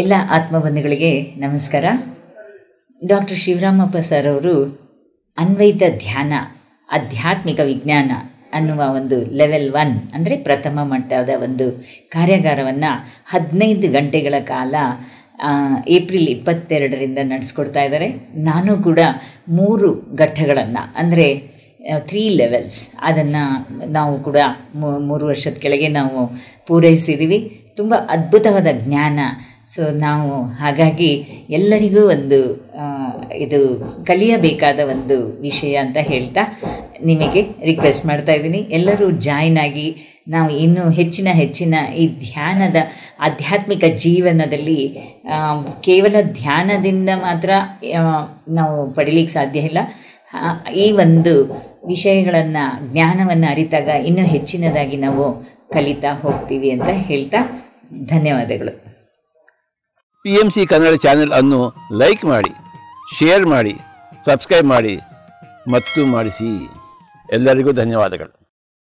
ಎಲ್ಲ ಆತ್ಮಬಂಧುಗಳಿಗೆ ನಮಸ್ಕಾರ. Doctor Shivaramappa sir ಅವರು ಅನ್ವಯಿತ ಧ್ಯಾನ ಆಧ್ಯಾತ್ಮಿಕ ವಿಜ್ಞಾನ ಅನ್ನುವ ಒಂದು ಲೆವೆಲ್ 1 ಅಂದರೆ ಪ್ರಥಮ ಮಟ್ಟದ ಒಂದು ಕಾರ್ಯಾಗಾರವನ್ನು 15 ಗಂಟೆಗಳ ಕಾಲ ಏಪ್ರಿಲ್ 22ರಿಂದ ನಡೆಸ್ಕೊಡ್ತಾ ಇದ್ದಾರೆ. ನಾನು ಕೂಡ 3 ಘಟ್ಟಗಳನ್ನು ಅಂದರೆ 3 ಲೆವೆಲ್ಸ್ ಅದನ್ನು ನಾವು ಕೂಡ 3 ವರ್ಷದ ಕೆಳಗೆ ನಾವು ಪೂರೈಸಿದ್ದೀವಿ. ತುಂಬ ಅದ್ಭುತವಾದ ಜ್ಞಾನ. ಸೊ ನಾವು ಹಾಗಾಗಿ ಎಲ್ಲರಿಗೂ ಒಂದು ಇದು ಕಲಿಯಬೇಕಾದ ಒಂದು ವಿಷಯ ಅಂತ ಹೇಳ್ತಾ ನಿಮಗೆ ರಿಕ್ವೆಸ್ಟ್ ಮಾಡ್ತಾ ಇದ್ದೀನಿ. ಎಲ್ಲರೂ ಜಾಯ್ನ್ ಆಗಿ ನಾವು ಇನ್ನೂ ಹೆಚ್ಚಿನ ಈ ಧ್ಯಾನದ ಆಧ್ಯಾತ್ಮಿಕ ಜೀವನದಲ್ಲಿ ಕೇವಲ ಧ್ಯಾನದಿಂದ ಮಾತ್ರ ನಾವು ಪಡೀಲಿಕ್ಕೆ ಸಾಧ್ಯ ಇಲ್ಲ. ಈ ಒಂದು ವಿಷಯಗಳನ್ನು ಜ್ಞಾನವನ್ನು ಅರಿತಾಗ ಇನ್ನೂ ಹೆಚ್ಚಿನದಾಗಿ ನಾವು ಕಲಿತಾ ಹೋಗ್ತೀವಿ ಅಂತ ಹೇಳ್ತಾ ಧನ್ಯವಾದಗಳು. PMC ಕನ್ನಡ ಚಾನೆಲ್ ಅನ್ನು ಲೈಕ್ ಮಾಡಿ, ಶೇರ್ ಮಾಡಿ, ಸಬ್ಸ್ಕ್ರೈಬ್ ಮಾಡಿ ಮತ್ತು ಮಾಡಿಸಿ. ಎಲ್ಲರಿಗೂ ಧನ್ಯವಾದಗಳು.